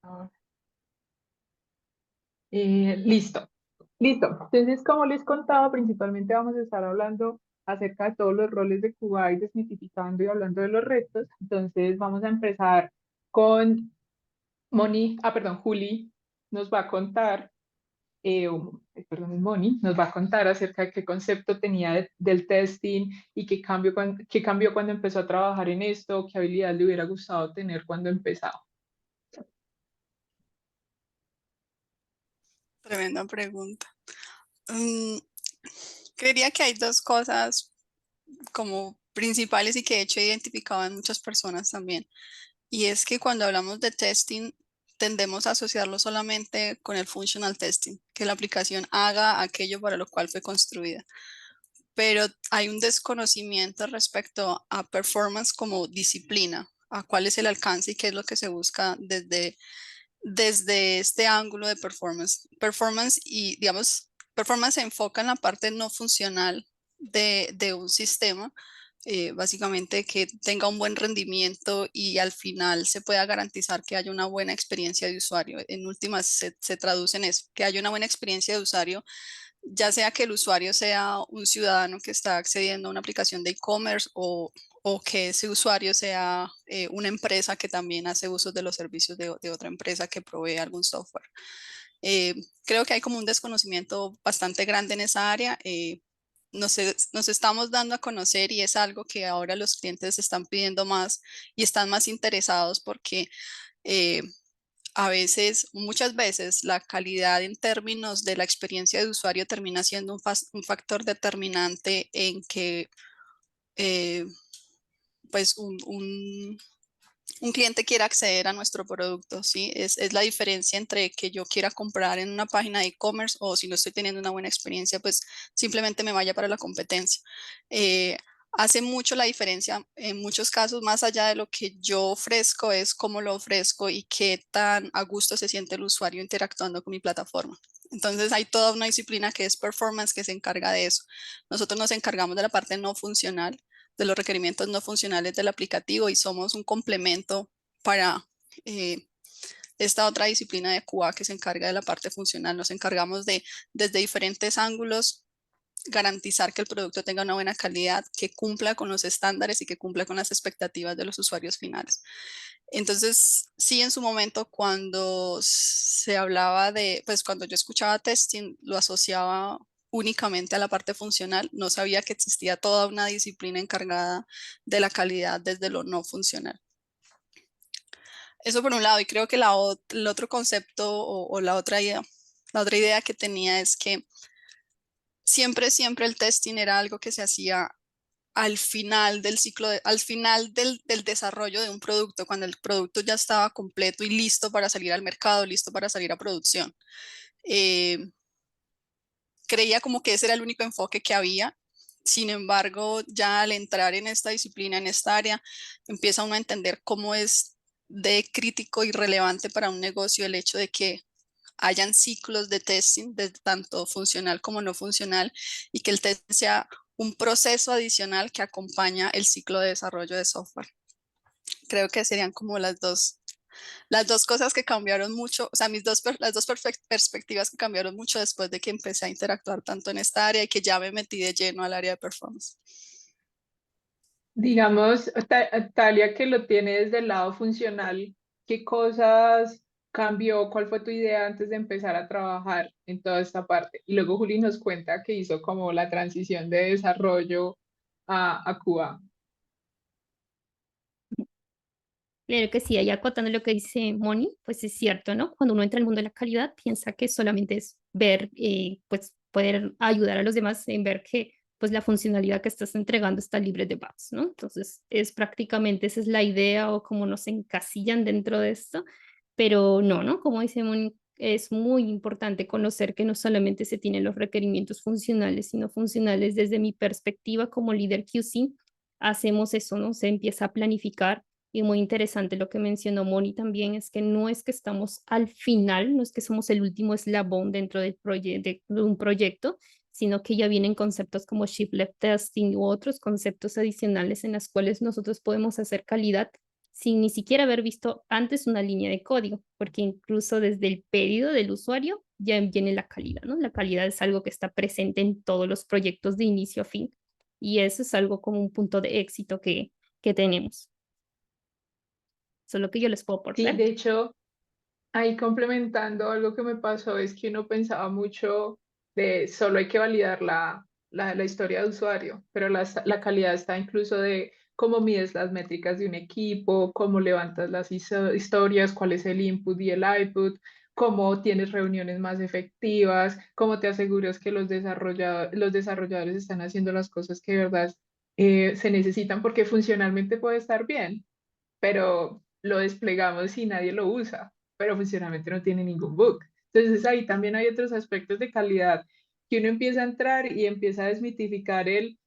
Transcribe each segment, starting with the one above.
Ah, listo, listo. Entonces, como les contaba, principalmente vamos a estar hablando acerca de todos los roles de QA y desmitificando y hablando de los retos. Entonces, vamos a empezar con perdón, Juli nos va a contar, perdón, es Moni, nos va a contar acerca de qué concepto tenía del testing y qué cambió cuando empezó a trabajar en esto, qué habilidad le hubiera gustado tener cuando empezaba. Tremenda pregunta. Mm, Creería que hay dos cosas como principales y que de hecho he identificado en muchas personas también. Y es que cuando hablamos de testing, tendemos a asociarlo solamente con el functional testing, que la aplicación haga aquello para lo cual fue construida. Pero hay un desconocimiento respecto a performance como disciplina, a cuál es el alcance y qué es lo que se busca desde este ángulo de performance. Performance y, digamos, performance se enfoca en la parte no funcional de un sistema, básicamente que tenga un buen rendimiento y al final se pueda garantizar que haya una buena experiencia de usuario. En últimas se traduce en eso, que haya una buena experiencia de usuario, ya sea que el usuario sea un ciudadano que está accediendo a una aplicación de e-commerce o que ese usuario sea una empresa que también hace uso de los servicios de otra empresa que provee algún software. Eh, Creo que hay como un desconocimiento bastante grande en esa área. Nos estamos dando a conocer y es algo que ahora los clientes están pidiendo más y están más interesados porque eh, a veces, muchas veces, la calidad en términos de la experiencia de usuario termina siendo un factor determinante en que eh, pues un cliente quiera acceder a nuestro producto, ¿sí? Es la diferencia entre que yo quiera comprar en una página de e-commerce o si no estoy teniendo una buena experiencia, pues simplemente me vaya para la competencia. Eh, Hace mucho la diferencia en muchos casos, más allá de lo que yo ofrezco, es cómo lo ofrezco y qué tan a gusto se siente el usuario interactuando con mi plataforma. Entonces hay toda una disciplina que es performance que se encarga de eso. Nosotros nos encargamos de la parte no funcional, de los requerimientos no funcionales del aplicativo y somos un complemento para esta otra disciplina de QA que se encarga de la parte funcional. Nos encargamos de, desde diferentes ángulos, garantizar que el producto tenga una buena calidad, que cumpla con los estándares y que cumpla con las expectativas de los usuarios finales. Entonces, sí, en su momento, cuando se hablaba de, pues cuando yo escuchaba testing, lo asociaba únicamente a la parte funcional. No sabía que existía toda una disciplina encargada de la calidad desde lo no funcional. Eso por un lado, y creo que el otro concepto o la otra idea que tenía es que siempre el testing era algo que se hacía al final del ciclo, al final del desarrollo de un producto, cuando el producto ya estaba completo y listo para salir al mercado, listo para salir a producción. Eh, Creía como que ese era el único enfoque que había. Sin embargo, ya al entrar en esta disciplina, en esta área, empieza uno a entender cómo es de crítico y relevante para un negocio el hecho de que hayan ciclos de testing, de tanto funcional como no funcional, y que el test sea un proceso adicional que acompaña el ciclo de desarrollo de software. Creo que serían como las dos cosas que cambiaron mucho, o sea, las dos perspectivas que cambiaron mucho después de que empecé a interactuar tanto en esta área y que ya me metí de lleno al área de performance. Digamos, Talia, que lo tiene desde el lado funcional, ¿qué cosas cambió? ¿Cuál fue tu idea antes de empezar a trabajar en toda esta parte? Y luego Juli nos cuenta que hizo como la transición de desarrollo a Cuba. Claro que sí, ahí acotando lo que dice Moni, pues es cierto, ¿no? Cuando uno entra en el mundo de la calidad, piensa que solamente es ver, pues poder ayudar a los demás en ver que pues la funcionalidad que estás entregando está libre de bugs, ¿no? Entonces es prácticamente esa es la idea o cómo nos encasillan dentro de esto, pero no, ¿no? Como dice Moni, es muy importante conocer que no solamente se tienen los requerimientos funcionales, sino funcionales desde mi perspectiva como líder QC, hacemos eso, ¿no? Se empieza a planificar y muy interesante lo que mencionó Moni también es que no es que estamos al final, no es que somos el último eslabón dentro de un proyecto, sino que ya vienen conceptos como shift left testing u otros conceptos adicionales en los cuales nosotros podemos hacer calidad sin ni siquiera haber visto antes una línea de código, porque incluso desde el pedido del usuario ya viene la calidad, ¿no? La calidad es algo que está presente en todos los proyectos de inicio a fin y eso es algo como un punto de éxito que tenemos. Eso es lo que yo les puedo Sí, aportar. de hecho, ahí complementando algo que me pasó es que uno pensaba mucho de solo hay que validar la historia de usuario, pero la calidad está incluso de cómo mides las métricas de un equipo, cómo levantas las historias, cuál es el input y el output, cómo tienes reuniones más efectivas, cómo te aseguras que los desarrolladores están haciendo las cosas que de verdad se necesitan, porque funcionalmente puede estar bien, pero lo desplegamos y nadie lo usa, pero funcionalmente no tiene ningún bug. Entonces ahí también hay otros aspectos de calidad que uno empieza a entrar y empieza a desmitificar el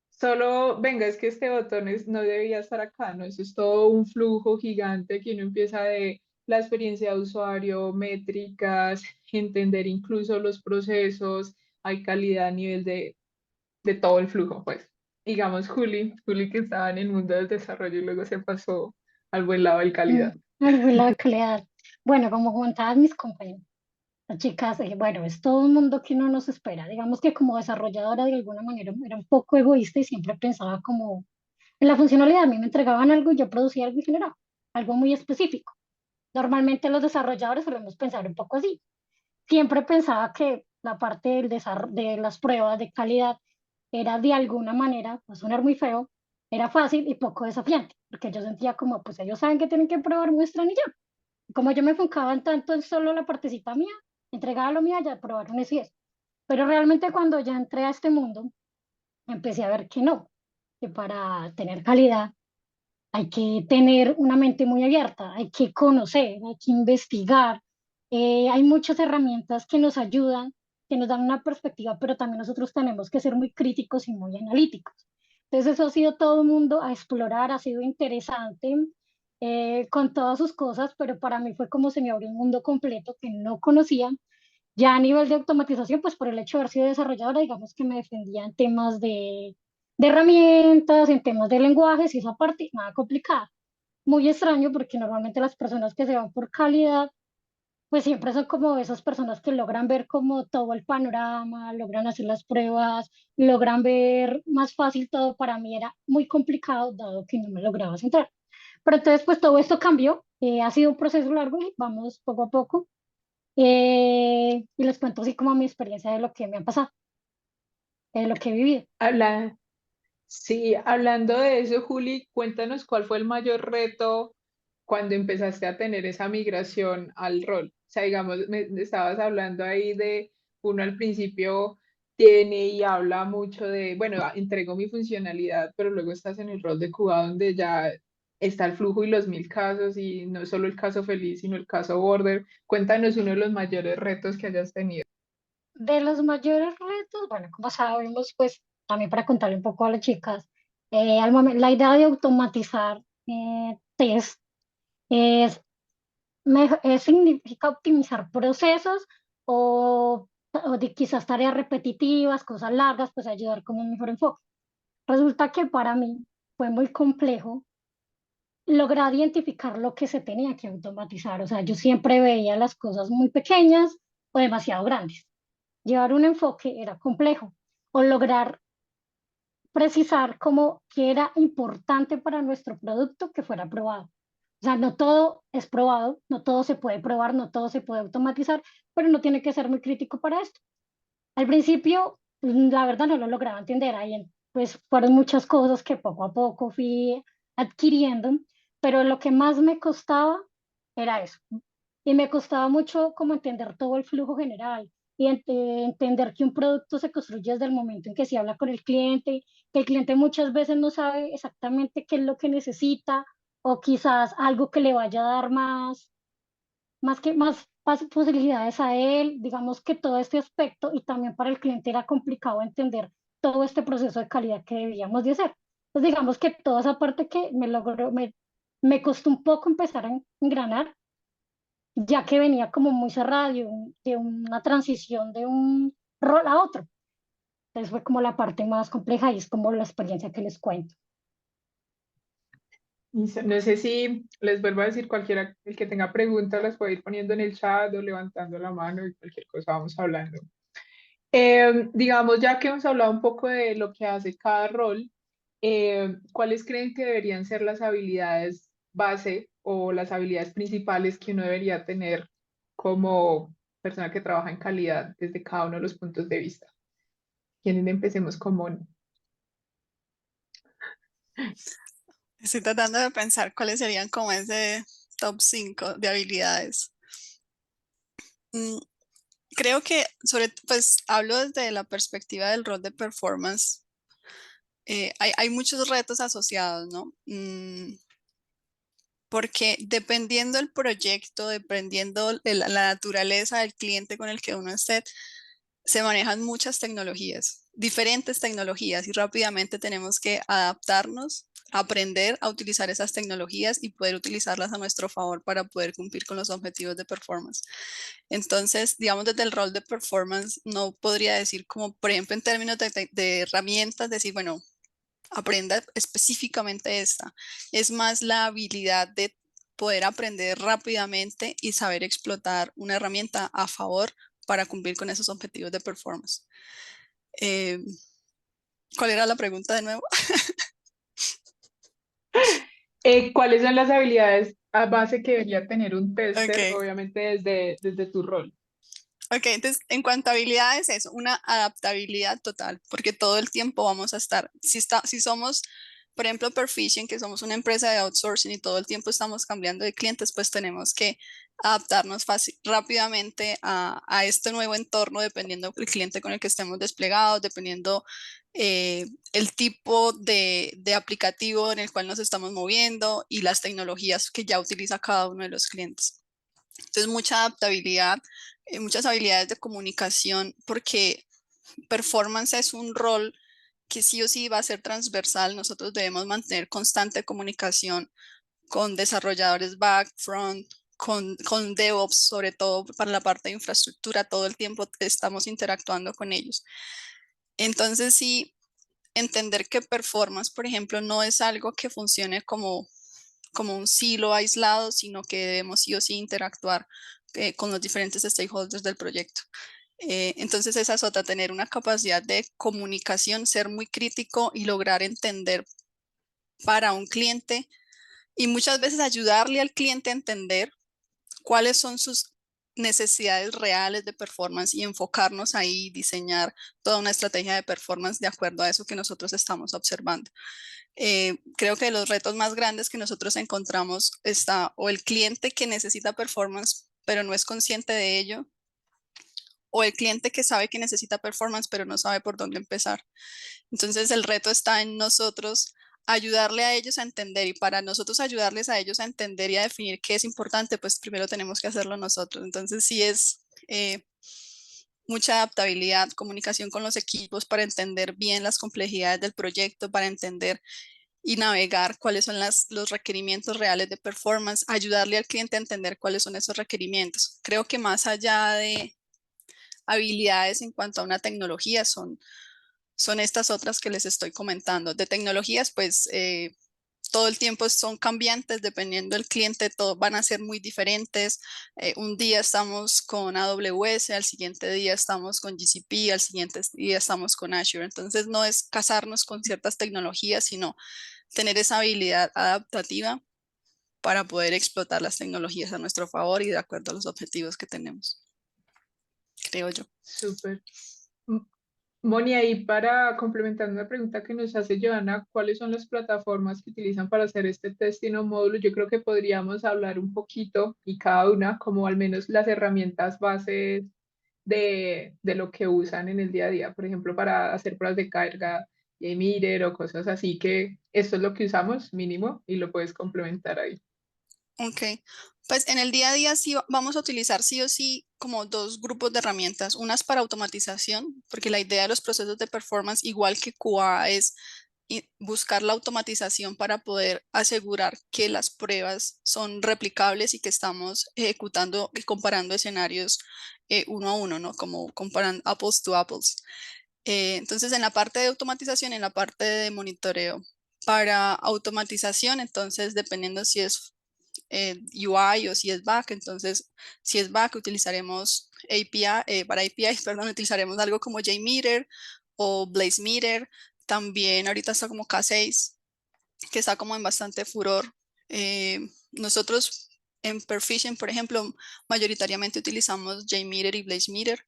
solo, venga, es que este botón no debía estar acá, ¿no? Eso es todo un flujo gigante que uno empieza de la experiencia de usuario, métricas, entender incluso los procesos, hay calidad a nivel de todo el flujo, pues. Digamos, Juli que estaba en el mundo del desarrollo y luego se pasó al buen lado de calidad. La calidad. Bueno, como comentaban mis compañeros, las chicas, bueno, es todo un mundo que uno no se espera. Digamos que como desarrolladora de alguna manera era un poco egoísta y siempre pensaba como en la funcionalidad. A mí me entregaban algo y yo producía algo y generaba algo muy específico. Normalmente los desarrolladores solemos pensar un poco así. Siempre pensaba que la parte de las pruebas de calidad era de alguna manera, va a sonar muy feo, era fácil y poco desafiante, porque yo sentía como, pues ellos saben que tienen que probar, muestran y ya. Como yo me enfocaba en tanto en solo la partecita mía, entregaba lo mío, ya probaron eso y eso. Pero realmente cuando ya entré a este mundo, empecé a ver que no, que para tener calidad hay que tener una mente muy abierta, hay que conocer, hay que investigar. Hay muchas herramientas que nos ayudan, que nos dan una perspectiva, pero también nosotros tenemos que ser muy críticos y muy analíticos. Entonces eso ha sido todo un mundo a explorar, ha sido interesante con todas sus cosas, pero para mí fue como se me abrió un mundo completo que no conocía. Ya a nivel de automatización, pues por el hecho de haber sido desarrolladora, digamos que me defendía en temas de herramientas, en temas de lenguajes y esa parte, nada complicada. Muy extraño porque normalmente las personas que se van por calidad, pues siempre son como esas personas que logran ver como todo el panorama, logran hacer las pruebas, logran ver más fácil todo. Para mí era muy complicado dado que no me lograba centrar. Pero entonces pues todo esto cambió, ha sido un proceso largo y vamos poco a poco. Y les cuento así como mi experiencia de lo que me ha pasado, de lo que he vivido. Habla, sí, hablando de eso, Juli, cuéntanos cuál fue el mayor reto cuando empezaste a tener esa migración al rol. O sea, digamos, me estabas hablando ahí de uno al principio tiene y habla mucho de, bueno, entrego mi funcionalidad, pero luego estás en el rol de QA donde ya está el flujo y los 1000 casos y no solo el caso feliz, sino el caso border. Cuéntanos uno de los mayores retos que hayas tenido. De los mayores retos, bueno, como sabemos, pues también para contarle un poco a las chicas, al momento, la idea de automatizar test es, significa optimizar procesos o de quizás tareas repetitivas, cosas largas, pues ayudar con un mejor enfoque. Resulta que para mí fue muy complejo lograr identificar lo que se tenía que automatizar. O sea, yo siempre veía las cosas muy pequeñas o demasiado grandes. Llevar un enfoque era complejo o lograr precisar cómo que era importante para nuestro producto que fuera probado. O sea, no todo es probado, no todo se puede probar, no todo se puede automatizar, pero uno tiene que ser muy crítico para esto. Al principio, la verdad no lo lograba entender. Ahí pues fueron muchas cosas que poco a poco fui adquiriendo, pero lo que más me costaba era eso. Y me costaba mucho como entender todo el flujo general y entender que un producto se construye desde el momento en que se habla con el cliente, que el cliente muchas veces no sabe exactamente qué es lo que necesita o quizás algo que le vaya a dar más posibilidades a él. Digamos que todo este aspecto y también para el cliente era complicado entender todo este proceso de calidad que debíamos de hacer. Entonces digamos que toda esa parte que me costó un poco empezar a engranar, ya que venía como muy cerrada de una transición de un rol a otro. Entonces fue como la parte más compleja y es como la experiencia que les cuento. No sé si les vuelvo a decir cualquiera, el que tenga preguntas las puede ir poniendo en el chat o levantando la mano y cualquier cosa vamos hablando. Digamos, ya que hemos hablado un poco de lo que hace cada rol, ¿cuáles creen que deberían ser las habilidades base o las habilidades principales que uno debería tener como persona que trabaja en calidad desde cada uno de los puntos de vista? ¿Quieren empecemos con Moni? Estoy tratando de pensar cuáles serían como ese top 5 de habilidades. Mm, Creo que pues hablo desde la perspectiva del rol de performance. Hay muchos retos asociados, ¿no? Porque dependiendo del proyecto, dependiendo de la naturaleza del cliente con el que uno esté, se manejan muchas tecnologías, diferentes tecnologías, y rápidamente tenemos que adaptarnos, aprender a utilizar esas tecnologías y poder utilizarlas a nuestro favor para poder cumplir con los objetivos de performance. Entonces, digamos, desde el rol de performance, no podría decir como, por ejemplo, en términos de herramientas, decir, bueno, aprenda específicamente esta. Es más la habilidad de poder aprender rápidamente y saber explotar una herramienta a favor para cumplir con esos objetivos de performance. Eh, ¿Cuál era la pregunta de nuevo? ¿Cuáles son las habilidades a base que debería tener un tester, Ok. obviamente desde tu rol? Ok, entonces en cuanto a habilidades, es una adaptabilidad total, porque todo el tiempo vamos a estar, si somos, por ejemplo, Perficient, que somos una empresa de outsourcing y todo el tiempo estamos cambiando de clientes, pues tenemos que adaptarnos rápidamente a este nuevo entorno, dependiendo del cliente con el que estemos desplegados, dependiendo el tipo de aplicativo en el cual nos estamos moviendo y las tecnologías que ya utiliza cada uno de los clientes. Entonces, mucha adaptabilidad, muchas habilidades de comunicación, porque performance es un rol que sí o sí va a ser transversal. Nosotros debemos mantener constante comunicación con desarrolladores back, front, con DevOps, sobre todo para la parte de infraestructura. Todo el tiempo estamos interactuando con ellos. Entonces, sí, entender que performance, por ejemplo, no es algo que funcione como un silo aislado, sino que debemos sí o sí interactuar con los diferentes stakeholders del proyecto. Entonces esa es otra, tener una capacidad de comunicación, ser muy crítico y lograr entender para un cliente y muchas veces ayudarle al cliente a entender cuáles son sus necesidades reales de performance y enfocarnos ahí, diseñar toda una estrategia de performance de acuerdo a eso que nosotros estamos observando. Creo que los retos más grandes que nosotros encontramos está o el cliente que necesita performance pero no es consciente de ello, o el cliente que sabe que necesita performance pero no sabe por dónde empezar. Entonces el reto está en nosotros ayudarle a ellos a entender, y para nosotros ayudarles a ellos a entender y a definir qué es importante, pues primero tenemos que hacerlo nosotros. Entonces sí es mucha adaptabilidad, comunicación con los equipos para entender bien las complejidades del proyecto, para entender y navegar cuáles son los requerimientos reales de performance, ayudarle al cliente a entender cuáles son esos requerimientos. Creo que más allá de habilidades en cuanto a una tecnología son estas otras que les estoy comentando. De tecnologías, pues todo el tiempo son cambiantes, dependiendo del cliente, todo, van a ser muy diferentes. Un día estamos con AWS, al siguiente día estamos con GCP, al siguiente día estamos con Azure. Entonces no es casarnos con ciertas tecnologías, sino tener esa habilidad adaptativa para poder explotar las tecnologías a nuestro favor y de acuerdo a los objetivos que tenemos, creo yo. Súper. M- Moni, ahí para complementar una pregunta que nos hace Joana, ¿cuáles son las plataformas que utilizan para hacer este testing o módulo? Yo creo que podríamos hablar un poquito y cada una, como al menos las herramientas bases de lo que usan en el día a día. Por ejemplo, para hacer pruebas de carga, Miller o cosas así, que esto es lo que usamos mínimo y lo puedes complementar ahí. Ok, pues en el día a día sí vamos a utilizar sí o sí como dos grupos de herramientas, unas para automatización, porque la idea de los procesos de performance, igual que QA, es buscar la automatización para poder asegurar que las pruebas son replicables y que estamos ejecutando y comparando escenarios uno a uno, ¿no? Como comparando apples to apples. Entonces, en la parte de automatización, en la parte de monitoreo, Para automatización, entonces dependiendo si es UI o si es back, entonces si es back utilizaremos API, para API, perdón, utilizaremos algo como JMeter o BlazeMeter. También ahorita está como K6, que está como en bastante furor. Nosotros en Perficient, por ejemplo, mayoritariamente utilizamos JMeter y BlazeMeter.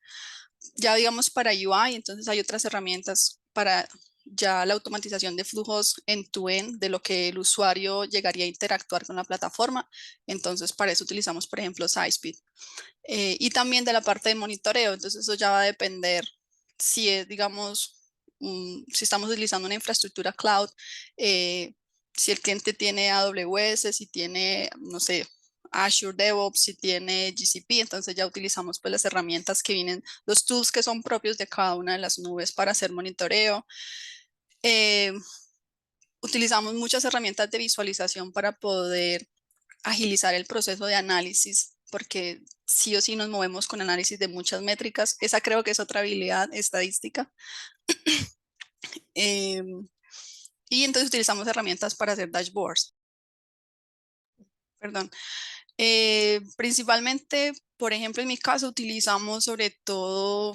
Ya digamos para UI, entonces hay otras herramientas para ya la automatización de flujos end-to-end de lo que el usuario llegaría a interactuar con la plataforma. Entonces para eso utilizamos, por ejemplo, SizeSpeed. Y también de la parte de monitoreo, entonces eso ya va a depender si es, digamos, si estamos utilizando una infraestructura cloud, si el cliente tiene AWS, si tiene, no sé, Azure DevOps, si tiene GCP, entonces ya utilizamos pues las herramientas que vienen, los tools que son propios de cada una de las nubes para hacer monitoreo. Utilizamos muchas herramientas de visualización para poder agilizar el proceso de análisis, porque sí o sí nos movemos con análisis de muchas métricas. Esa creo que es otra habilidad estadística. Y entonces utilizamos herramientas para hacer dashboards. Perdón. Principalmente, por ejemplo, en mi caso utilizamos sobre todo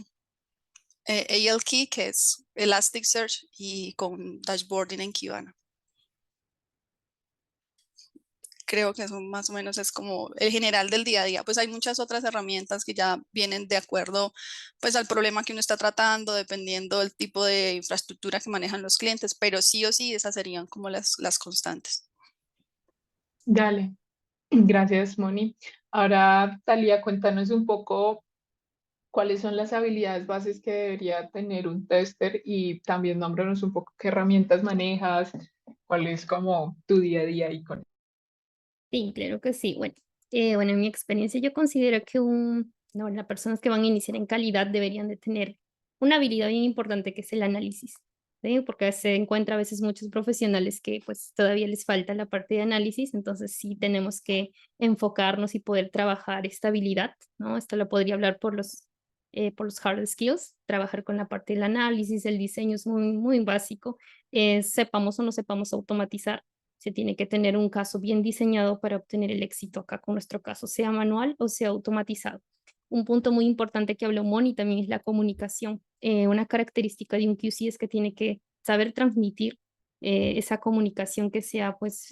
ALKey, que es Elasticsearch, y con dashboarding en Kibana. Creo que eso más o menos es como el general del día a día. Pues hay muchas otras herramientas que ya vienen de acuerdo pues al problema que uno está tratando, dependiendo del tipo de infraestructura que manejan los clientes, pero sí o sí esas serían como las constantes. Dale, gracias, Moni. Ahora, Talía, cuéntanos un poco cuáles son las habilidades bases que debería tener un tester y también nómbranos un poco qué herramientas manejas, cuál es como tu día a día ahí con. Sí, claro que sí. Bueno, bueno, en mi experiencia yo considero que no, las personas que van a iniciar en calidad deberían de tener una habilidad bien importante que es el análisis, ¿sí? Porque se encuentra a veces muchos profesionales que pues todavía les falta la parte de análisis, entonces sí tenemos que enfocarnos y poder trabajar esta habilidad, ¿no? Esto lo podría hablar por los hard skills, trabajar con la parte del análisis, el diseño es muy, muy básico, sepamos o no sepamos automatizar, se tiene que tener un caso bien diseñado para obtener el éxito acá con nuestro caso, sea manual o sea automatizado. Un punto muy importante que habló Moni también es la comunicación. Una característica de un QC es que tiene que saber transmitir esa comunicación que sea pues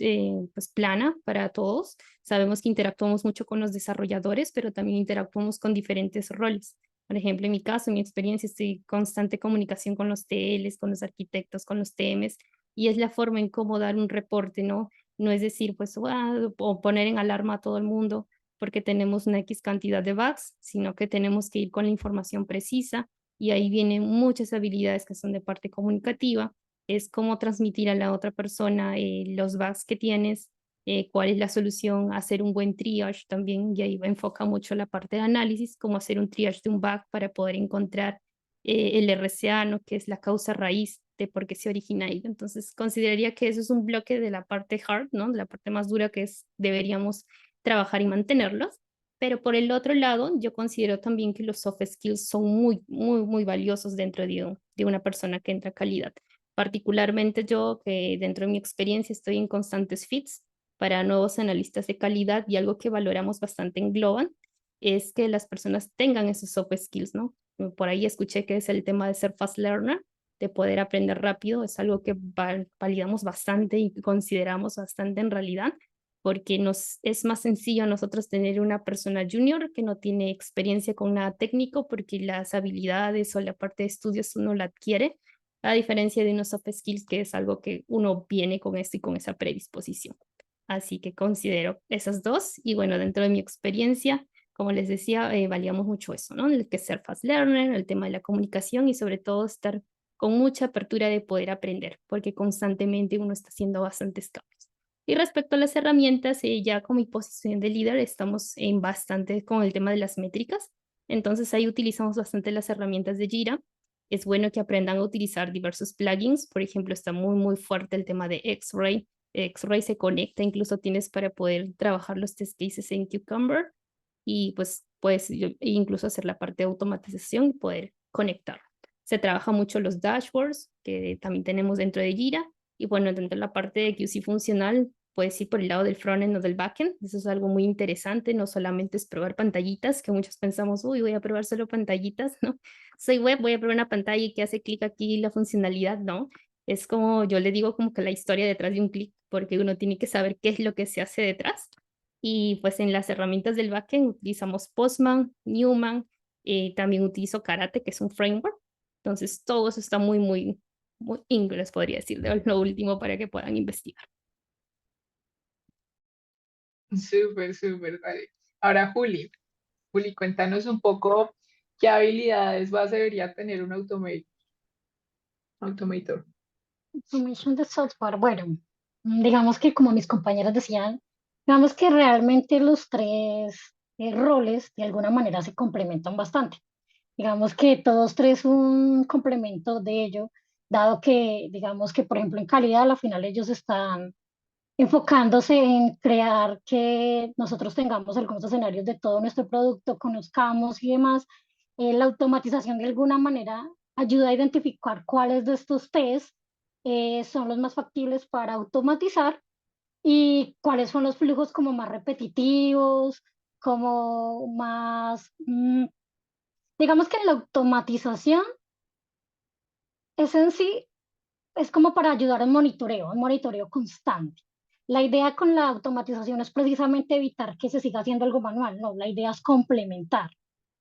plana para todos. Sabemos que interactuamos mucho con los desarrolladores, pero también interactuamos con diferentes roles. Por ejemplo, en mi caso, en mi experiencia, estoy en constante comunicación con los TLs, con los arquitectos, con los TMs, y es la forma en cómo dar un reporte, ¿no? No es decir, pues, "Guau", o poner en alarma a todo el mundo porque tenemos una X cantidad de bugs, sino que tenemos que ir con la información precisa y ahí vienen muchas habilidades que son de parte comunicativa, es cómo transmitir a la otra persona los bugs que tienes, cuál es la solución, hacer un buen triage también, y ahí enfoca mucho la parte de análisis, cómo hacer un triage de un bug para poder encontrar el RCA, ¿no? Que es la causa raíz de por qué se origina ahí. Entonces, consideraría que eso es un bloque de la parte hard, ¿no? De la parte más dura que es, deberíamos trabajar y mantenerlos. Pero por el otro lado, yo considero también que los soft skills son muy, muy, muy valiosos dentro de una persona que entra a calidad. Particularmente yo, que dentro de mi experiencia estoy en constantes fits para nuevos analistas de calidad, y algo que valoramos bastante en Globant es que las personas tengan esos soft skills, ¿no? Por ahí escuché que es el tema de ser fast learner, de poder aprender rápido, es algo que validamos bastante y consideramos bastante en realidad, porque es más sencillo a nosotros tener una persona junior que no tiene experiencia con nada técnico, porque las habilidades o la parte de estudios uno la adquiere, a diferencia de unos soft skills, que es algo que uno viene con esto y con esa predisposición. Así que considero esas dos, y bueno, dentro de mi experiencia, como les decía, valíamos mucho eso, ¿no? El que ser fast learner, el tema de la comunicación y sobre todo estar con mucha apertura de poder aprender, porque constantemente uno está haciendo bastantes cambios. Y respecto a las herramientas, ya con mi posición de líder estamos en bastante con el tema de las métricas, entonces ahí utilizamos bastante las herramientas de Jira. Es bueno que aprendan a utilizar diversos plugins, por ejemplo, está muy, muy fuerte el tema de X-Ray. X-Ray se conecta, incluso tienes para poder trabajar los test cases en Cucumber y pues puedes incluso hacer la parte de automatización y poder conectar. Se trabaja mucho los dashboards que también tenemos dentro de Jira, Y bueno, dentro de la parte de QC funcional, puedes ir por el lado del frontend o del backend. Eso es algo muy interesante, no solamente es probar pantallitas, que muchos pensamos, uy, voy a probar solo pantallitas, ¿no? Soy web, voy a probar una pantalla y que hace clic aquí la funcionalidad, ¿no? Es como, yo le digo como que la historia detrás de un clic, porque uno tiene que saber qué es lo que se hace detrás. Y pues en las herramientas del backend utilizamos Postman, Newman, también utilizo Karate, que es un framework. Entonces todo eso está muy inglés, podría decir, de lo último para que puedan investigar. Súper, súper, vale. Ahora, Juli, cuéntanos un poco qué habilidades base debería tener un automator. Automation de software, bueno, digamos que como mis compañeras decían, digamos que realmente los tres roles de alguna manera se complementan bastante. Digamos que todos tres un complemento de ello, dado que, digamos que, por ejemplo, en calidad, al final ellos están enfocándose en crear que nosotros tengamos algunos escenarios de todo nuestro producto, conozcamos y demás. La automatización de alguna manera ayuda a identificar cuáles de estos test son los más factibles para automatizar y cuáles son los flujos como más repetitivos, como más, digamos que la automatización es en sí, es como para ayudar al monitoreo, un monitoreo constante. La idea con la automatización es precisamente evitar que se siga haciendo algo manual, no, la idea es complementar.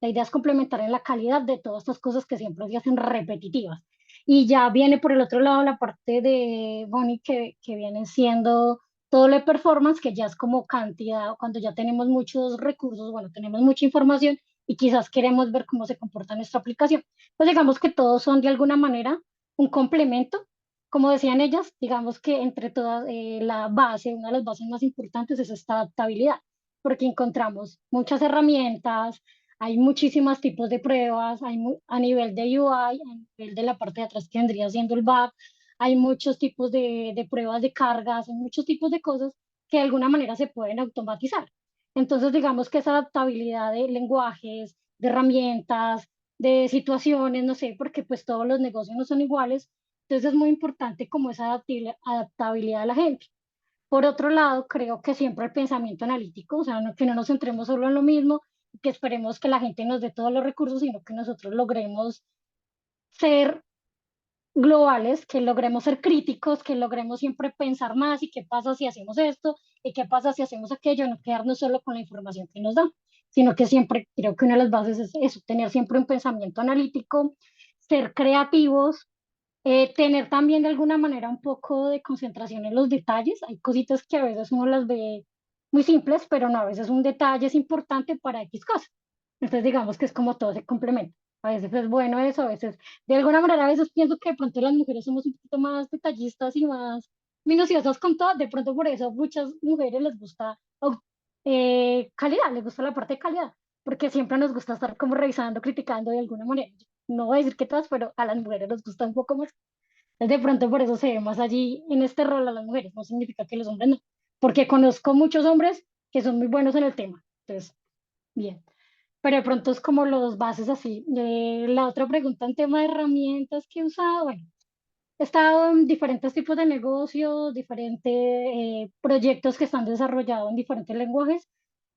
La idea es complementar en la calidad de todas estas cosas que siempre se hacen repetitivas. Y ya viene por el otro lado la parte de Bonnie que viene siendo todo lo de performance, que ya es como cantidad, cuando ya tenemos muchos recursos, bueno, tenemos mucha información y quizás queremos ver cómo se comporta nuestra aplicación. Pues digamos que todos son de alguna manera un complemento. Como decían ellas, digamos que entre todas, la base, una de las bases más importantes es esta adaptabilidad, porque encontramos muchas herramientas, hay muchísimos tipos de pruebas, a nivel de UI, a nivel de la parte de atrás que vendría siendo el back, hay muchos tipos de pruebas de cargas, hay muchos tipos de cosas que de alguna manera se pueden automatizar. Entonces, digamos que esa adaptabilidad de lenguajes, de herramientas, de situaciones, no sé, porque pues todos los negocios no son iguales, entonces es muy importante como esa adaptabilidad de la gente. Por otro lado, creo que siempre el pensamiento analítico, o sea, que no nos centremos solo en lo mismo, que esperemos que la gente nos dé todos los recursos, sino que nosotros logremos ser globales, que logremos ser críticos, que logremos siempre pensar más y qué pasa si hacemos esto y qué pasa si hacemos aquello, no quedarnos solo con la información que nos dan, sino que siempre creo que una de las bases es eso, tener siempre un pensamiento analítico, ser creativos, tener también de alguna manera un poco de concentración en los detalles. Hay cositas que a veces uno las ve muy simples, pero no, a veces un detalle es importante para X cosa. Entonces digamos que es como todo se complementa. A veces es bueno eso, a veces, de alguna manera, a veces pienso que de pronto las mujeres somos un poquito más detallistas y más minuciosas con todo. De pronto por eso a muchas mujeres les gusta calidad, les gusta la parte de calidad, porque siempre nos gusta estar como revisando, criticando de alguna manera. No voy a decir que todas, pero a las mujeres les gusta un poco más. Entonces, de pronto por eso se ve más allí en este rol a las mujeres, no significa que los hombres no, porque conozco muchos hombres que son muy buenos en el tema. Entonces, bien. Pero de pronto es como los bases así. La otra pregunta en tema de herramientas que he usado, bueno, he estado en diferentes tipos de negocios, diferentes proyectos que están desarrollados en diferentes lenguajes.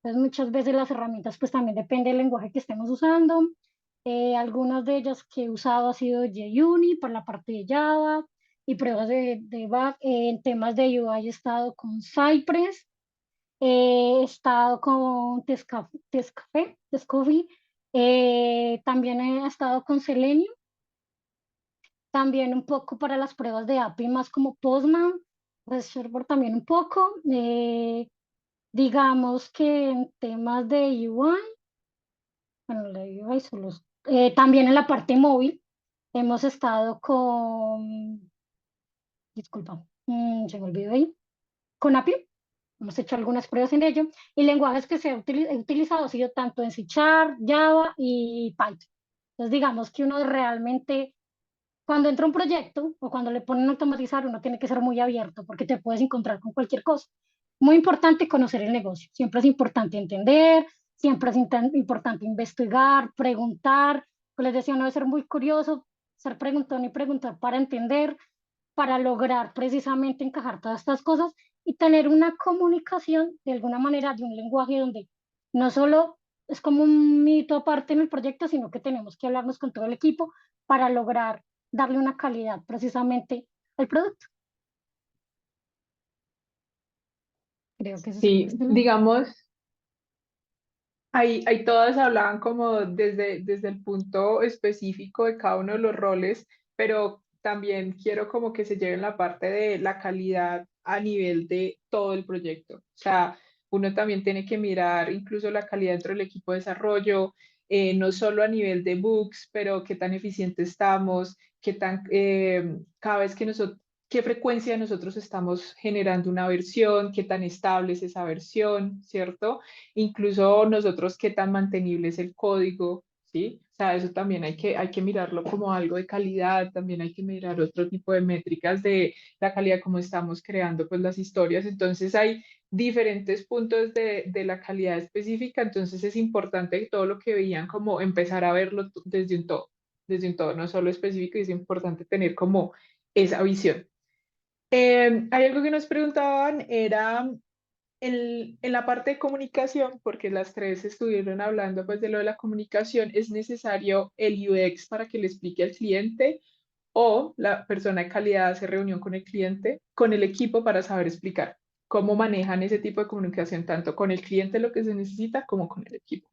Entonces, muchas veces las herramientas, pues también depende del lenguaje que estemos usando. Algunas de ellas que he usado ha sido JUnit para la parte de Java y pruebas de back. En temas de UI he estado con Cypress, he estado con Tescoffee, también he estado con Selenium, también un poco para las pruebas de API, más como Postman, REST también un poco. Digamos que en temas de UI, bueno, la UI solo, también en la parte móvil hemos estado con, disculpa, se me olvidó ahí, con API. Hemos hecho algunas pruebas en ello. Y lenguajes que se he utilizado ha sido tanto en C Sharp, Java y Python. Entonces, digamos que uno realmente, cuando entra un proyecto o cuando le ponen a automatizar, uno tiene que ser muy abierto porque te puedes encontrar con cualquier cosa. Muy importante conocer el negocio. Siempre es importante entender, siempre es importante investigar, preguntar. Pues les decía, uno debe ser muy curioso, ser preguntón y preguntar para entender, para lograr precisamente encajar todas estas cosas y tener una comunicación de alguna manera, de un lenguaje donde no solo es como un mito aparte en el proyecto, sino que tenemos que hablarnos con todo el equipo para lograr darle una calidad precisamente al producto. Creo que eso Sí, es digamos, ahí todas hablaban como desde el punto específico de cada uno de los roles, pero también quiero como que se lleven la parte de la calidad a nivel de todo el proyecto. O sea, uno también tiene que mirar incluso la calidad dentro del equipo de desarrollo, no solo a nivel de bugs, pero qué tan eficiente estamos, qué tan, cada vez que nosotros, qué frecuencia nosotros estamos generando una versión, qué tan estable es esa versión, ¿cierto? Incluso nosotros qué tan mantenible es el código, ¿sí? O sea, eso también hay que mirarlo como algo de calidad, también hay que mirar otro tipo de métricas de la calidad como estamos creando pues las historias. Entonces hay diferentes puntos de la calidad específica, entonces es importante que todo lo que veían como empezar a verlo desde un todo, no solo específico, y es importante tener como esa visión. Hay algo que nos preguntaban, era en la parte de comunicación, porque las tres estuvieron hablando pues de lo de la comunicación, ¿es necesario el UX para que le explique al cliente o la persona de calidad hace reunión con el cliente, con el equipo para saber explicar cómo manejan ese tipo de comunicación, tanto con el cliente lo que se necesita como con el equipo?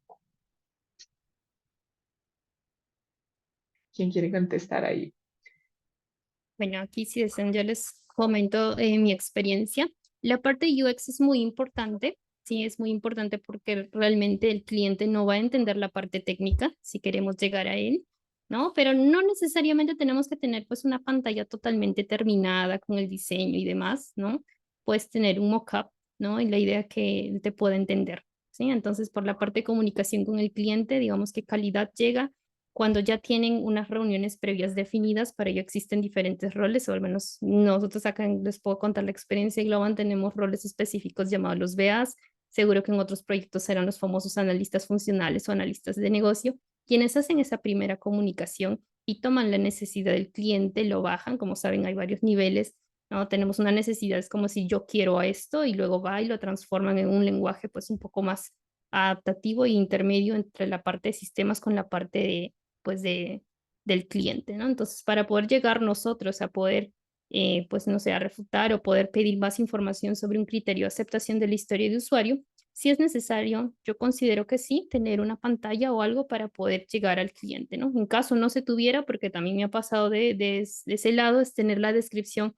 ¿Quién quiere contestar ahí? Bueno, aquí si desean, yo les comento mi experiencia. La parte de UX es muy importante, sí, es muy importante porque realmente el cliente no va a entender la parte técnica si queremos llegar a él, ¿no? Pero no necesariamente tenemos que tener pues una pantalla totalmente terminada con el diseño y demás, ¿no? Puedes tener un mock-up, ¿no? Y la idea es que él te pueda entender, ¿sí? Entonces, por la parte de comunicación con el cliente, digamos que calidad llega cuando ya tienen unas reuniones previas definidas. Para ello existen diferentes roles, o al menos nosotros acá les puedo contar la experiencia de Globan, tenemos roles específicos llamados los BAs, seguro que en otros proyectos serán los famosos analistas funcionales o analistas de negocio, quienes hacen esa primera comunicación y toman la necesidad del cliente, lo bajan, como saben hay varios niveles, ¿no? Tenemos una necesidad, es como si yo quiero a esto y luego va y lo transforman en un lenguaje pues un poco más adaptativo e intermedio entre la parte de sistemas con la parte de pues del cliente, ¿no? Entonces, para poder llegar nosotros a poder, pues no sé, a refutar o poder pedir más información sobre un criterio de aceptación de la historia de usuario, si es necesario, yo considero que sí, tener una pantalla o algo para poder llegar al cliente, ¿no? En caso no se tuviera, porque también me ha pasado de ese lado, es tener la descripción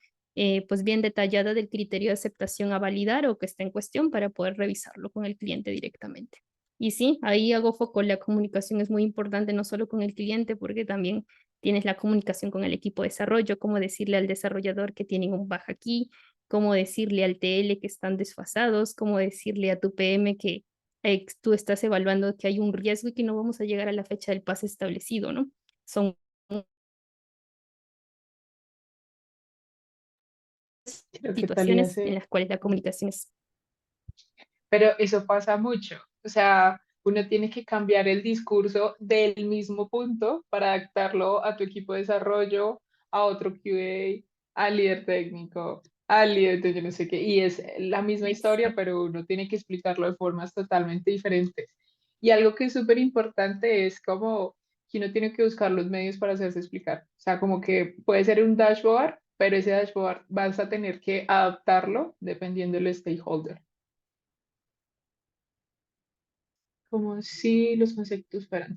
pues bien detallada del criterio de aceptación a validar o que está en cuestión para poder revisarlo con el cliente directamente. Y sí, ahí hago foco, la comunicación es muy importante, no solo con el cliente, porque también tienes la comunicación con el equipo de desarrollo, cómo decirle al desarrollador que tienen un bug aquí, cómo decirle al TL que están desfasados, cómo decirle a tu PM que tú estás evaluando que hay un riesgo y que no vamos a llegar a la fecha del pase establecido, ¿no? Son Creo que Talía situaciones en se... las cuales la comunicación es Pero eso pasa mucho. O sea, uno tiene que cambiar el discurso del mismo punto para adaptarlo a tu equipo de desarrollo, a otro QA, al líder técnico, al líder de yo no sé qué. Y es la misma historia, exacto. pero uno tiene que explicarlo de formas totalmente diferentes. Y algo que es súper importante es como que uno tiene que buscar los medios para hacerse explicar. O sea, como que puede ser un dashboard, pero ese dashboard vas a tener que adaptarlo dependiendo del stakeholder. Como si los conceptos fueran.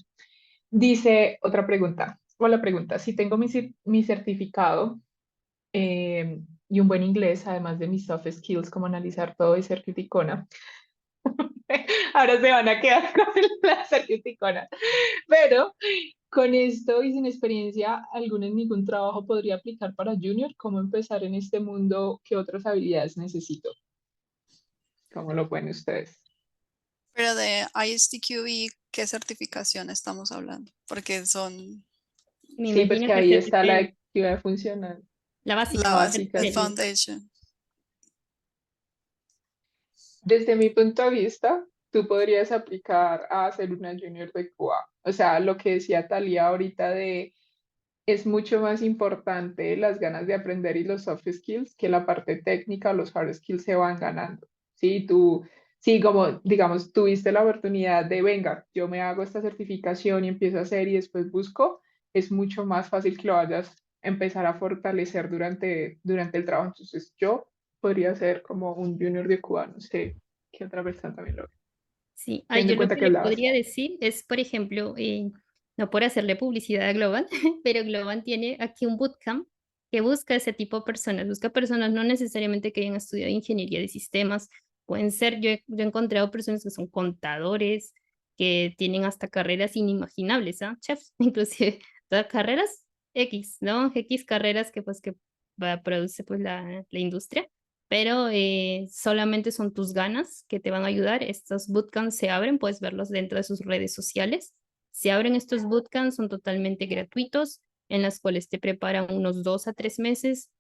Dice otra pregunta, o la pregunta, si tengo mi certificado y un buen inglés, además de mis soft skills como analizar todo y ser criticona, ahora se van a quedar con la ser criticona, pero con esto y sin experiencia alguna en ningún trabajo podría aplicar para junior, ¿cómo empezar en este mundo? ¿Qué otras habilidades necesito? ¿Cómo lo pueden ustedes? Pero de ISTQB, ¿qué certificación estamos hablando? Porque son Me Sí, imagino porque que ahí está la CFP, actividad funcional, la la básica, básica, el sí. Foundation. Desde mi punto de vista, tú podrías aplicar a hacer una junior de Cuba. O sea, lo que decía Talía ahorita de es mucho más importante las ganas de aprender y los soft skills que la parte técnica, los hard skills se van ganando. Sí, sí, como digamos, tuviste la oportunidad de, venga, yo me hago esta certificación y empiezo a hacer y después busco, es mucho más fácil que lo vayas a empezar a fortalecer durante el trabajo. Entonces, yo podría ser como un junior de Cuba, no sé qué otra persona también lo ve, Sí, teniendo yo en lo cuenta que que le hablabas. podría decir es, por ejemplo, no por hacerle publicidad a Globan, pero Globan tiene aquí un bootcamp que busca ese tipo de personas, busca personas no necesariamente que hayan estudiado ingeniería de sistemas, pueden ser, yo he encontrado personas que son contadores, que tienen hasta carreras inimaginables, ¿ah? Chefs, inclusive, todas carreras X, ¿no? X carreras que pues que produce pues la industria, pero solamente son tus ganas que te van a ayudar. Estos bootcamps se abren, puedes verlos dentro de sus redes sociales. Se abren estos bootcamps, son totalmente gratuitos, en las cuales te preparan unos 2 a 3 meses.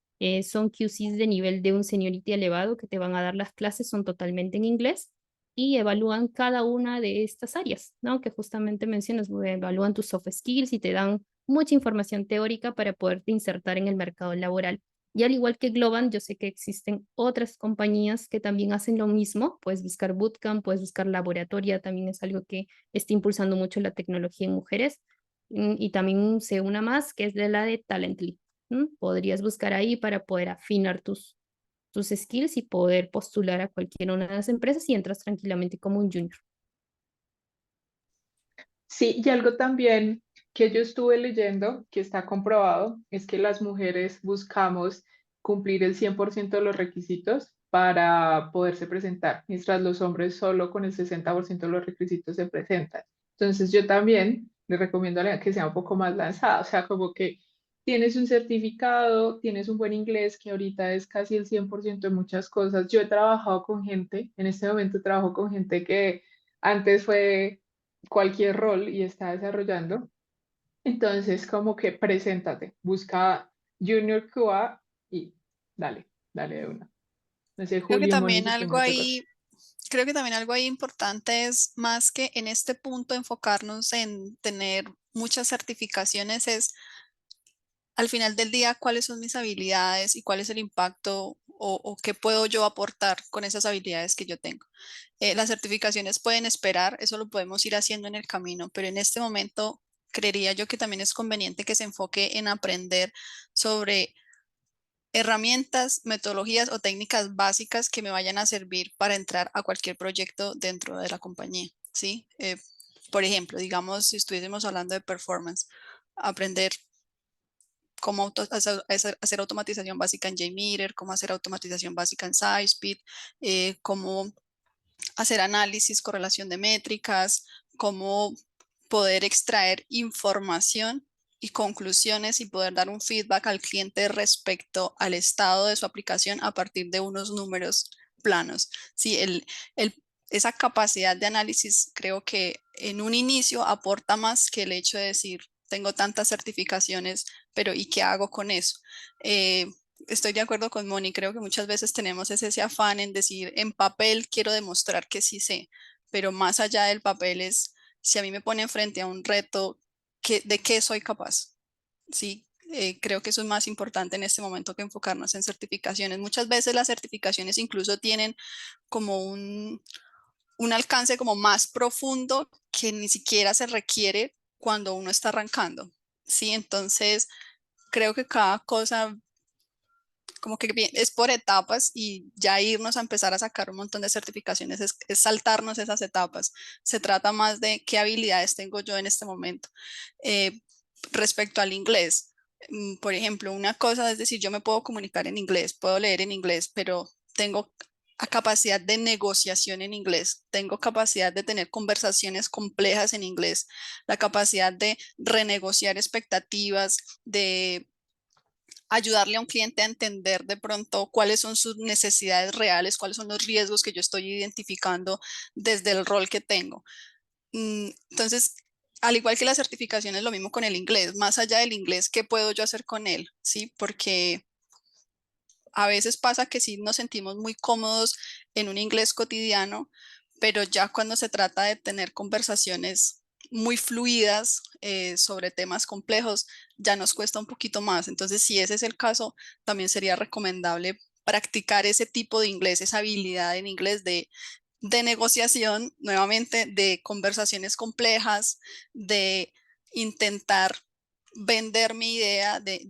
Son QCs de nivel de un seniority elevado que te van a dar las clases, son totalmente en inglés y evalúan cada una de estas áreas, ¿no? Que justamente mencionas, evalúan tus soft skills y te dan mucha información teórica para poderte insertar en el mercado laboral. Y al igual que Globan, yo sé que existen otras compañías que también hacen lo mismo. Puedes buscar Bootcamp, puedes buscar Laboratoria, también es algo que está impulsando mucho la tecnología en mujeres. Y también sé una más, que es de la de Talently. Podrías buscar ahí para poder afinar tus skills y poder postular a cualquiera una de las empresas y entras tranquilamente como un junior. Sí, y algo también que yo estuve leyendo, que está comprobado, es que las mujeres buscamos cumplir el 100% de los requisitos para poderse presentar, mientras los hombres solo con el 60% de los requisitos se presentan. Entonces yo también le recomiendo a la que sea un poco más lanzada, o sea, como que tienes un certificado, tienes un buen inglés, que ahorita es casi el 100% de muchas cosas. Yo he trabajado con gente, en este momento trabajo con gente que antes fue cualquier rol y está desarrollando. Entonces, como que preséntate, busca Junior QA y dale de una. No sé, Creo que Julio y Moni, también si algo tienen otra cosa. ahí, creo que también algo ahí importante es más que en este punto enfocarnos en tener muchas certificaciones, es al final del día cuáles son mis habilidades y cuál es el impacto o qué puedo yo aportar con esas habilidades que yo tengo. Las certificaciones pueden esperar, eso lo podemos ir haciendo en el camino, pero en este momento creería yo que también es conveniente que se enfoque en aprender sobre herramientas, metodologías o técnicas básicas que me vayan a servir para entrar a cualquier proyecto dentro de la compañía, ¿sí? Por ejemplo, digamos, si estuviésemos hablando de performance, aprender cómo hacer automatización básica en JMeter, cómo hacer automatización básica en SciSpeed, cómo hacer análisis, correlación de métricas, cómo poder extraer información y conclusiones y poder dar un feedback al cliente respecto al estado de su aplicación a partir de unos números planos. Sí, esa capacidad de análisis creo que en un inicio aporta más que el hecho de decir, tengo tantas certificaciones, pero ¿y qué hago con eso? Eh, Estoy de acuerdo con Moni, creo que muchas veces tenemos ese afán en decir, en papel quiero demostrar que sí sé, pero más allá del papel es, si a mí me ponen frente a un reto, ¿de qué soy capaz? Sí, creo que eso es más importante en este momento que enfocarnos en certificaciones. Muchas veces las certificaciones incluso tienen como un alcance como más profundo que ni siquiera se requiere cuando uno está arrancando. Sí, entonces creo que cada cosa como que es por etapas y ya irnos a empezar a sacar un montón de certificaciones es saltarnos esas etapas. Se trata más de qué habilidades tengo yo en este momento. Eh, Respecto al inglés, por ejemplo, una cosa es decir, yo me puedo comunicar en inglés, puedo leer en inglés, pero tengo capacidad de negociación en inglés, tengo capacidad de tener conversaciones complejas en inglés, la capacidad de renegociar expectativas, de ayudarle a un cliente a entender de pronto cuáles son sus necesidades reales, cuáles son los riesgos que yo estoy identificando desde el rol que tengo. Entonces, al igual que la certificación es lo mismo con el inglés, más allá del inglés, ¿qué puedo yo hacer con él? ¿Sí? Porque a veces pasa que sí nos sentimos muy cómodos en un inglés cotidiano, pero ya cuando se trata de tener conversaciones muy fluidas sobre temas complejos, ya nos cuesta un poquito más. Entonces, si ese es el caso, también sería recomendable practicar ese tipo de inglés, esa habilidad en inglés de negociación, nuevamente, de conversaciones complejas, de intentar vender mi idea, de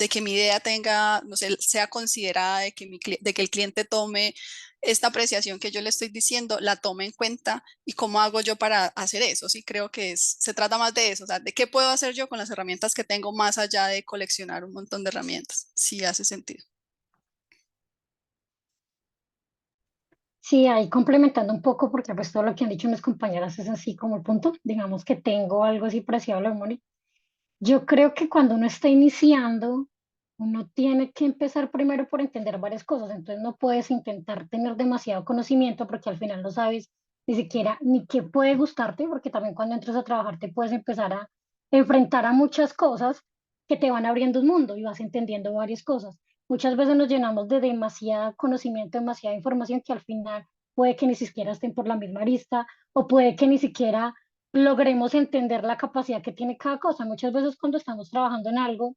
que mi idea tenga, no sé, sea considerada, de que el cliente tome esta apreciación que yo le estoy diciendo, la tome en cuenta y cómo hago yo para hacer eso. Sí, creo que se trata más de eso, o sea, de qué puedo hacer yo con las herramientas que tengo más allá de coleccionar un montón de herramientas, si hace sentido. Sí, ahí complementando un poco, porque pues todo lo que han dicho mis compañeras es así como el punto, digamos que tengo algo así parecido a lo de Moni. Yo creo que cuando uno está iniciando, uno tiene que empezar primero por entender varias cosas, entonces no puedes intentar tener demasiado conocimiento porque al final no sabes ni siquiera ni qué puede gustarte, porque también cuando entras a trabajar te puedes empezar a enfrentar a muchas cosas que te van abriendo un mundo y vas entendiendo varias cosas. Muchas veces nos llenamos de demasiado conocimiento, demasiada información que al final puede que ni siquiera estén por la misma arista o puede que ni siquiera logremos entender la capacidad que tiene cada cosa. Muchas veces cuando estamos trabajando en algo,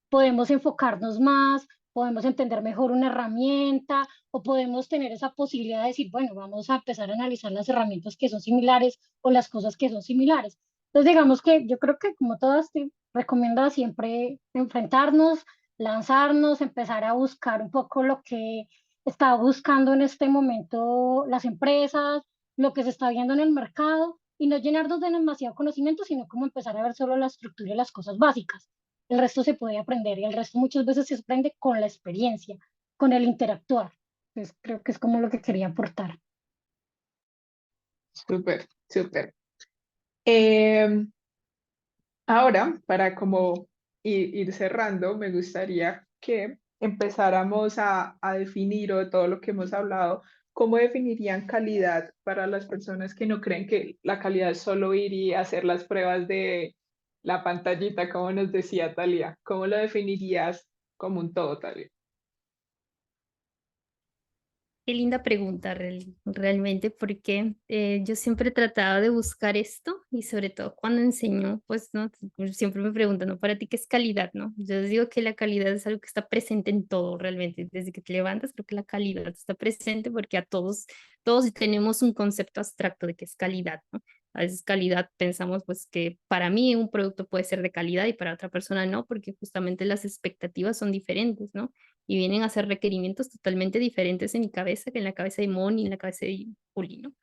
podemos enfocarnos más, podemos entender mejor una herramienta o podemos tener esa posibilidad de decir, bueno, vamos a empezar a analizar las herramientas que son similares o las cosas que son similares. Entonces, digamos que yo creo que como todas te recomienda siempre enfrentarnos, lanzarnos, empezar a buscar un poco lo que está buscando en este momento las empresas, lo que se está viendo en el mercado y no llenarnos de demasiado conocimiento, sino como empezar a ver solo la estructura y las cosas básicas. El resto se puede aprender y el resto muchas veces se aprende con la experiencia, con el interactuar. Entonces creo que es como lo que quería aportar. Súper, súper. Em, Ahora, para como ir cerrando, me gustaría que empezáramos a definir o todo lo que hemos hablado, cómo definirían calidad para las personas que no creen que la calidad es solo ir y hacer las pruebas de la pantallita, como nos decía Talia. ¿Cómo lo definirías como un todo, Talia? Qué linda pregunta realmente, porque yo siempre he tratado de buscar esto y sobre todo cuando enseño, pues no. Pues, siempre me preguntan, ¿no? Para ti, ¿qué es calidad, no? Yo les digo que la calidad es algo que está presente en todo realmente, desde que te levantas, creo que la calidad está presente porque todos tenemos un concepto abstracto de qué es calidad, ¿no? A veces calidad pensamos pues que para mí un producto puede ser de calidad y para otra persona no, porque justamente las expectativas son diferentes, ¿no? Y vienen a ser requerimientos totalmente diferentes en mi cabeza que en la cabeza de Moni, en la cabeza de Juli, ¿no?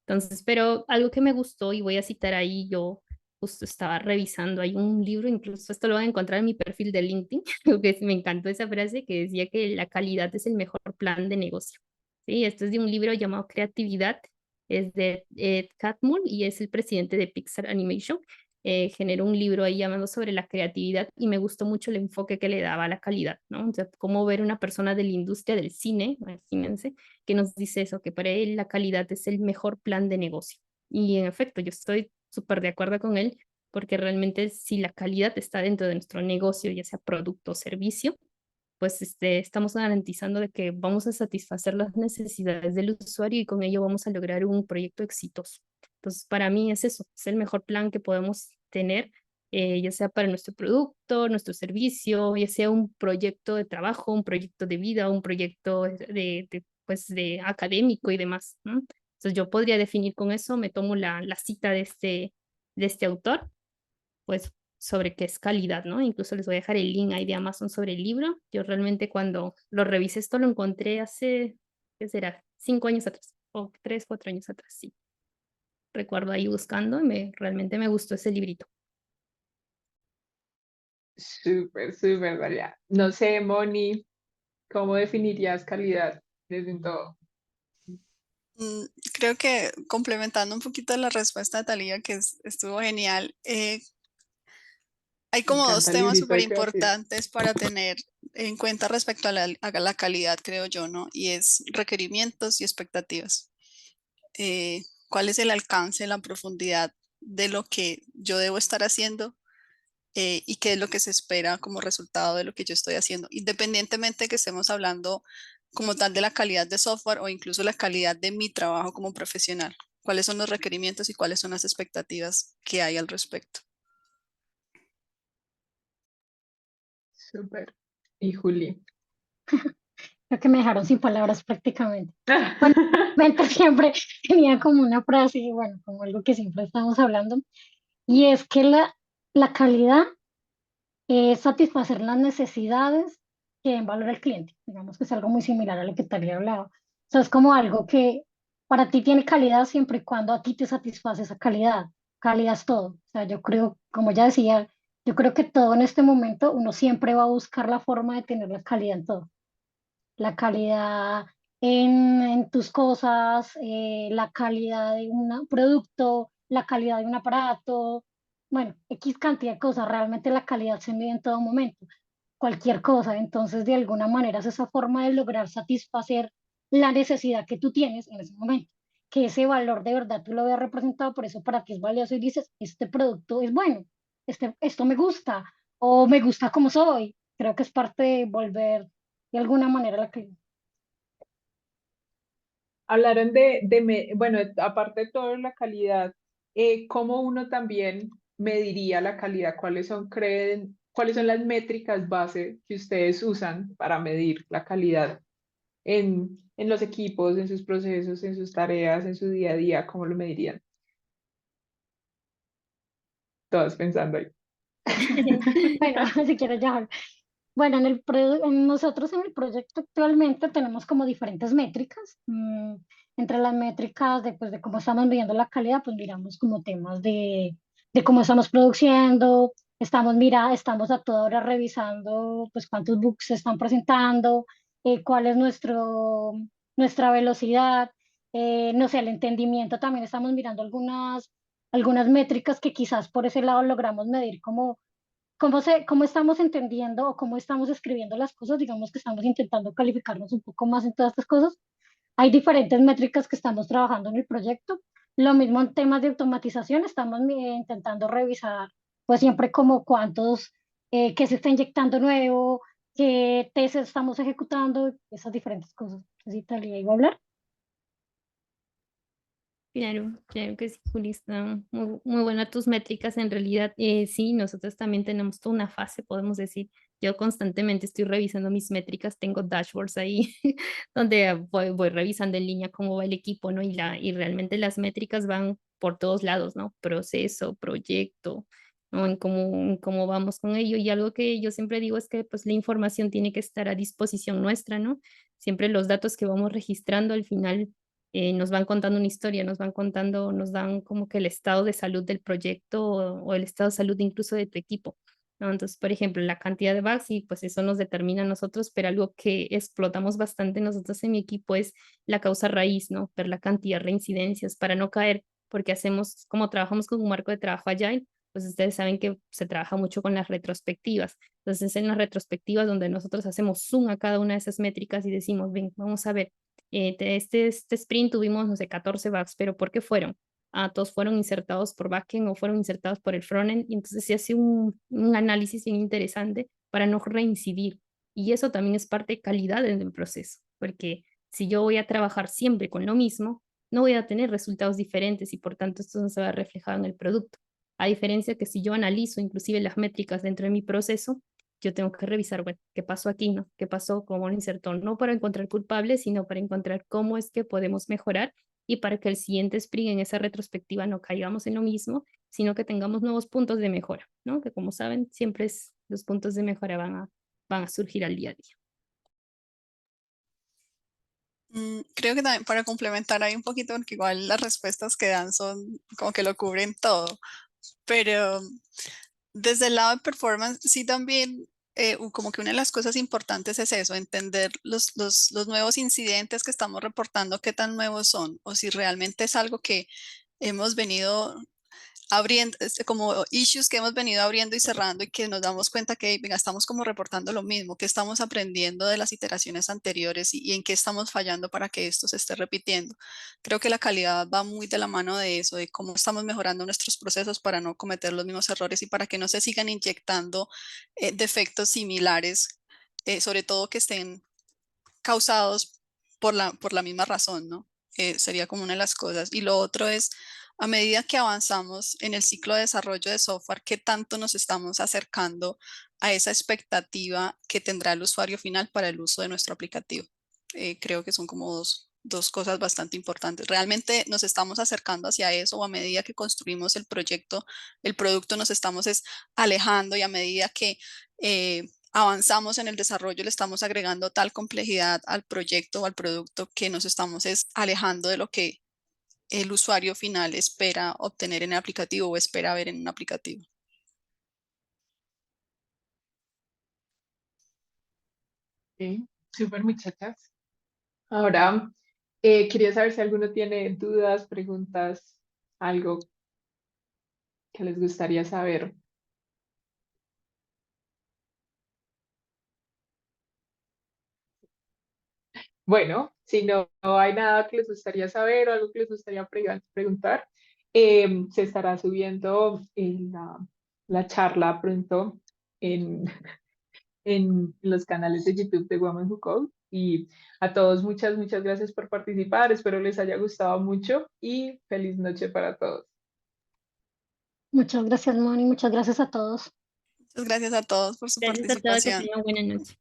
Entonces, pero algo que me gustó y voy a citar ahí, yo justo estaba revisando, hay un libro, incluso esto lo van a encontrar en mi perfil de LinkedIn, que me encantó esa frase que decía que la calidad es el mejor plan de negocio. Sí, esto es de un libro llamado Creatividad, es de Ed Catmull y es el presidente de Pixar Animation. Generó un libro ahí llamado sobre la creatividad y me gustó mucho el enfoque que le daba a la calidad, ¿no? O sea, cómo ver una persona de la industria del cine, imagínense, que nos dice eso, que para él la calidad es el mejor plan de negocio. Y en efecto, yo estoy súper de acuerdo con él, porque realmente si la calidad está dentro de nuestro negocio, ya sea producto o servicio, pues estamos garantizando de que vamos a satisfacer las necesidades del usuario y con ello vamos a lograr un proyecto exitoso. Entonces, para mí es eso, es el mejor plan que podemos tener, ya sea para nuestro producto, nuestro servicio, ya sea un proyecto de trabajo, un proyecto de vida, un proyecto pues, de académico y demás, ¿no? Entonces, yo podría definir con eso, me tomo la cita de este autor, pues sobre qué es calidad, ¿no? Incluso les voy a dejar el link ahí de Amazon sobre el libro. Yo realmente cuando lo revisé esto lo encontré hace, ¿qué será? 5 años atrás, o 3, 4 años atrás, sí. Recuerdo ahí buscando y realmente me gustó ese librito. Súper, súper, Dalia. No sé, Moni, ¿cómo definirías calidad desde un todo? Mm, Creo que complementando un poquito la respuesta de Talía, que estuvo genial, hay Me como dos encanta el temas librito súper de creatividad. importantes para tener en cuenta respecto a la calidad, creo yo, ¿no? Y es requerimientos y expectativas. ¿Cuál es el alcance, la profundidad de lo que yo debo estar haciendo y qué es lo que se espera como resultado de lo que yo estoy haciendo? Independientemente de que estemos hablando como tal de la calidad de software o incluso la calidad de mi trabajo como profesional. cuáles son los requerimientos y cuáles son las expectativas que hay al respecto. Súper. Y Juli. Creo que me dejaron sin palabras prácticamente. Mente siempre tenía como una frase, y bueno, como algo que siempre estamos hablando, y es que la calidad es satisfacer las necesidades que den valor al cliente. Digamos que es algo muy similar a lo que te había hablado. O sea, es como algo que para ti tiene calidad siempre y cuando a ti te satisface esa calidad. Calidad es todo. O sea, yo creo, como ya decía, yo creo que todo en este momento uno siempre va a buscar la forma de tener la calidad en todo. La calidad en tus cosas, la calidad de un producto, la calidad de un aparato, bueno, X cantidad de cosas. Realmente la calidad se mide en todo momento, cualquier cosa. Entonces, de alguna manera es esa forma de lograr satisfacer la necesidad que tú tienes en ese momento, que ese valor de verdad tú lo veas representado, por eso para ti es valioso y dices, este producto es bueno, esto me gusta o me gusta como soy. Creo que es parte de volver de alguna manera la calidad. Hablaron bueno, aparte de todo la calidad, ¿cómo uno también mediría la calidad? ¿Cuáles son las métricas base que ustedes usan para medir la calidad en los equipos, en sus procesos, en sus tareas, en su día a día? ¿Cómo lo medirían? Todos pensando ahí. Bueno, si quieres ya. Bueno, nosotros en el proyecto actualmente tenemos como diferentes métricas. Entre las métricas de cómo estamos midiendo la calidad, pues miramos como temas de cómo estamos produciendo, estamos a toda hora revisando pues cuántos bugs se están presentando, cuál es nuestra velocidad, no sé, el entendimiento. También estamos mirando algunas métricas que quizás por ese lado logramos medir como cómo estamos entendiendo o cómo estamos escribiendo las cosas. Digamos que estamos intentando calificarnos un poco más en todas estas cosas. Hay diferentes métricas que estamos trabajando en el proyecto. Lo mismo en temas de automatización, estamos intentando revisar pues siempre como qué se está inyectando nuevo, qué test estamos ejecutando, esas diferentes cosas. ¿Sí, Talía, iba a hablar? Claro, claro que sí, Juli, está muy buena tus métricas. En realidad, sí, nosotros también tenemos toda una fase, podemos decir. Yo constantemente estoy revisando mis métricas, tengo dashboards ahí donde voy revisando en línea cómo va el equipo, ¿no? Y realmente las métricas van por todos lados, ¿no? Proceso, proyecto, ¿no? En cómo vamos con ello. Y algo que yo siempre digo es que pues la información tiene que estar a disposición nuestra, ¿no? Siempre los datos que vamos registrando al final nos van contando una historia, nos van contando, nos dan como que el estado de salud del proyecto o el estado de salud incluso de tu equipo, ¿no? Entonces, por ejemplo, la cantidad de bugs, y pues eso nos determina a nosotros, pero algo que explotamos bastante nosotros en mi equipo es la causa raíz, ¿no? Ver la cantidad de reincidencias para no caer, porque como trabajamos con un marco de trabajo agile, pues ustedes saben que se trabaja mucho con las retrospectivas. Entonces, en las retrospectivas donde nosotros hacemos zoom a cada una de esas métricas y decimos, ven, vamos a ver este sprint tuvimos, no sé, 14 bugs, pero ¿por qué fueron? Todos fueron insertados por backend o fueron insertados por el frontend, y entonces se hace un análisis bien interesante para no reincidir. Y eso también es parte de calidad en el proceso, porque si yo voy a trabajar siempre con lo mismo, no voy a tener resultados diferentes y por tanto esto no se va a reflejar en el producto. A diferencia que si yo analizo inclusive las métricas dentro de mi proceso, yo tengo que revisar, bueno, qué pasó aquí, ¿no? ¿Qué pasó? ¿Cómo lo insertó? No para encontrar culpables, sino para encontrar cómo es que podemos mejorar y para que el siguiente sprint en esa retrospectiva no caigamos en lo mismo, sino que tengamos nuevos puntos de mejora, ¿no? Que como saben, siempre los puntos de mejora van a surgir al día a día. Creo que también para complementar ahí un poquito, porque igual las respuestas que dan son como que lo cubren todo, pero desde el lado de performance, sí también como que una de las cosas importantes es eso, entender los nuevos incidentes que estamos reportando, qué tan nuevos son, o si realmente es algo que hemos venido abriendo, como issues que hemos venido abriendo y cerrando y que nos damos cuenta que venga, estamos como reportando lo mismo, que estamos aprendiendo de las iteraciones anteriores y en qué estamos fallando para que esto se esté repitiendo. Creo que la calidad va muy de la mano de eso, de cómo estamos mejorando nuestros procesos para no cometer los mismos errores y para que no se sigan inyectando defectos similares, sobre todo que estén causados por la misma razón, ¿no? sería como una de las cosas. Y lo otro es, a medida que avanzamos en el ciclo de desarrollo de software, ¿qué tanto nos estamos acercando a esa expectativa que tendrá el usuario final para el uso de nuestro aplicativo? Creo que son como dos cosas bastante importantes. ¿Realmente nos estamos acercando hacia eso, o a medida que construimos el proyecto, el producto, nos estamos alejando, y a medida que avanzamos en el desarrollo le estamos agregando tal complejidad al proyecto o al producto que nos estamos alejando de lo que el usuario final espera obtener en el aplicativo o espera ver en un aplicativo? Sí, súper muchachas. Ahora, quería saber si alguno tiene dudas, preguntas, algo que les gustaría saber. Bueno, si no hay nada que les gustaría saber o algo que les gustaría preguntar, se estará subiendo la charla pronto en, en los canales de YouTube de Women Who Code. Y a todos, muchas gracias por participar. Espero les haya gustado mucho y feliz noche para todos. Muchas gracias, Moni, muchas gracias a todos. Muchas gracias a todos por su Gracias a todos, que participación. tengan buena noche.